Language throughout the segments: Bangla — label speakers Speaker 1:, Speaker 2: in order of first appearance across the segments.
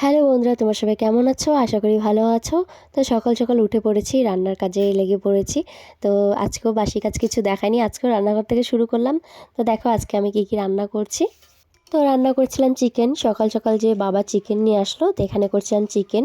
Speaker 1: হ্যালো বন্ধুরা, তোমরা সবাই কেমন আছো? আশা করি ভালো আছো। তো সকাল সকাল উঠে পড়েছি, রান্নার কাজে লেগে পড়েছি। তো আজকেও বাসি কাজ কিছু দেখায়নি, আজকেও রান্নাঘর থেকে শুরু করলাম। তো দেখো আজকে আমি কী কী রান্না করছি। তো রান্না করছিলাম চিকেন। সকাল সকাল যে বাবা চিকেন নিয়ে আসলো, তো এখানে করছিলাম চিকেন।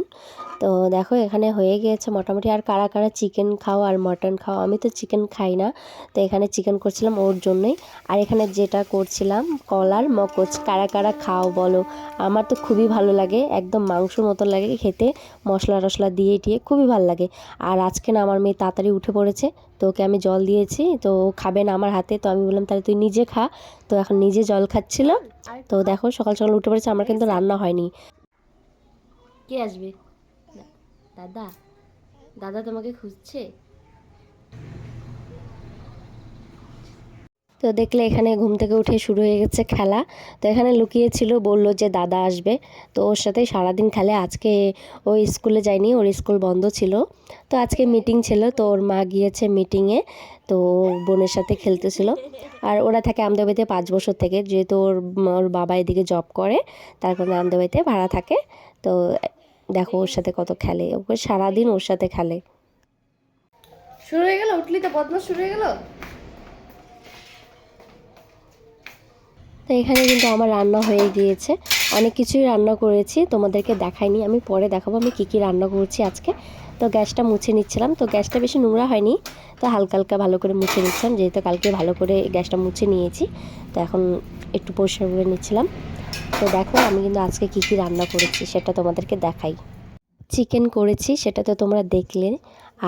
Speaker 1: তো দেখো এখানে হয়ে গিয়েছে মোটামুটি। আর কারা কারা চিকেন খাও আর মটন খাও? আমি তো চিকেন খাই না, তো এখানে চিকেন করছিলাম ওর জন্যই। আর এখানে যেটা করছিলাম কলার মগজ, কারা কারা খাও বলো? আমার তো খুবই ভালো লাগে, একদম মাংসর মতো লাগে খেতে, মশলা টশলা দিয়ে টিয়ে খুবই ভালো লাগে। আর আজকে না আমার মেয়ে তাড়াতাড়ি উঠে পড়েছে, তো ওকে আমি জল দিয়েছি, তো ও খাবে না আমার হাতে, তো আমি বললাম তাহলে তুই নিজে খা। তো এখন নিজে জল খাচ্ছিল। তো দেখো সকাল সকাল উঠে পড়েছে, আমার কিন্তু রান্না হয়নি। কে আসবে? দাদা? দাদা তোমাকে খুঁজছে। তো দেখলে এখানে ঘুম থেকে উঠে শুরু হয়ে গেছে খেলা। তো এখানে লুকিয়েছিল, বলল যে দাদা আসবে, তো ওর সাথে সারাদিন খেলে। আজকে ও স্কুলে যায়নি, ওর স্কুল বন্ধ ছিল। তো আজকে মিটিং ছিল, তো ওর মা গিয়েছে মিটিংয়ে, তো বোনের সাথে খেলতেছিল। আর ওরা থাকে আমদাবাড়িতে 5 বছর থেকে, যেহেতু ওর বাবা এদিকে জব করে, তার কারণে আমদাবাড়িতে ভাড়া থাকে। তো দেখো ওর সাথে কত খেলে, ওকে সারাদিন ওর সাথে খেলে। শুরু হয়ে গেল, উঠলি তো বদমাশ শুরু হয়ে গেল। তো এখানে কিন্তু আমার রান্না হয়ে গিয়েছে, অনেক কিছুই রান্না করেছি, তোমাদেরকে দেখাইনি, আমি পরে দেখাবো আমি কী কী রান্না করছি আজকে। তো গ্যাসটা মুছে নিচ্ছিলাম, তো গ্যাসটা বেশি নোংরা হয়নি, তো হালকা হালকা ভালো করে মুছে নিচ্ছিলাম, যেহেতু কালকে ভালো করে গ্যাসটা মুছে নিয়েছি। তো এখন একটু পরিষ্কার করে নিচ্ছিলাম। তো দেখো আমি কিন্তু আজকে কী কী রান্না করেছি সেটা তোমাদেরকে দেখাই। চিকেন করেছি, সেটা তো তোমরা দেখলে।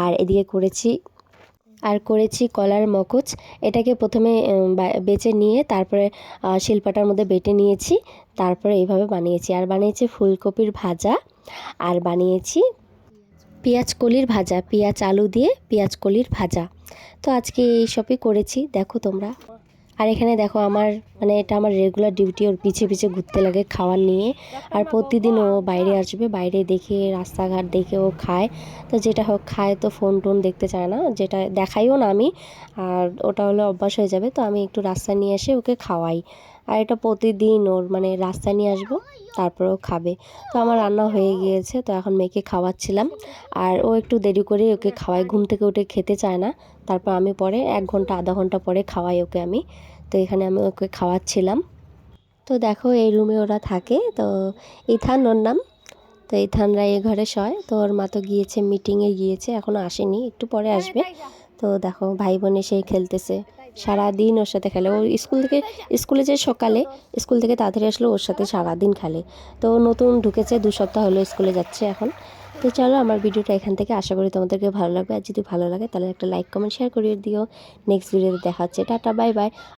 Speaker 1: আর এদিকে করেছি কলার মগজ। এটাকে প্রথমে বেছে নিয়ে তারপরে শিলপাটার মধ্যে বেটে নিয়েছি, তারপরে এইভাবে বানিয়েছি। আর বানিয়েছি ফুলকপির ভাজা, আর বানিয়েছি পেঁয়াজ কলির ভাজা, পেঁয়াজ আলু দিয়ে পেঁয়াজ কলির ভাজা। তো আজকে এই সবই করেছি, দেখো তোমরা। আর এখানে দেখো আমার, মানে এটা আমার রেগুলার ডিউটি, ওর পিছে পিছে ঘুরতে লাগে খাবার নিয়ে। আর প্রতিদিন ও বাইরে আসবে, বাইরে দেখে রাস্তাঘাট দেখে ও খায়। তো যেটা হোক খায়, তো ফোন টোন দেখতে চায় না, যেটা দেখাইও না আমি। আর ওটা হলে অভ্যাস হয়ে যাবে, তো আমি একটু রাস্তায় নিয়ে এসে ওকে খাওয়াই। আর এটা প্রতিদিন ওর, মানে রাস্তায় নিয়ে আসবো, তারপরেও খাবে। তো আমার রান্না হয়ে গিয়েছে, তো এখন মেয়েকে খাওয়াচ্ছিলাম। আর ও একটু দেরি করে ওকে খাওয়াই, ঘুম থেকে উঠে খেতে চায় না। তারপর আমি পরে 1 ঘন্টা আধা ঘন্টা পরে খাওয়াই ওকে আমি। তো এখানে আমি ওকে খাওয়াচ্ছিলাম। তো দেখো এই রুমে ওরা থাকে, তো ইথান ওর নাম। তো ইথানরা এই ঘরে শয়। তো ওর মা তো গিয়েছে মিটিংয়ে গিয়েছে, এখনও আসেনি, একটু পরে আসবে। তো দেখো ভাই বোন এসেই খেলতেছে, সারাদিন ওর সাথে খেলে। ও স্কুলে যে সকালে, স্কুল থেকে তাড়াতাড়ি আসলে ওর সাথে সারাদিন খেলে। তো ও নতুন ঢুকেছে, 2 সপ্তাহ হলো স্কুলে যাচ্ছে এখন। তো চলো আমার ভিডিওটা এখান থেকে, আশা করি তোমাদেরকে ভালো লাগবে। আর যদি ভালো লাগে তাহলে একটা লাইক কমেন্ট শেয়ার করে দিও। নেক্সট ভিডিওতে দেখা হচ্ছে, টাটা বাই বাই।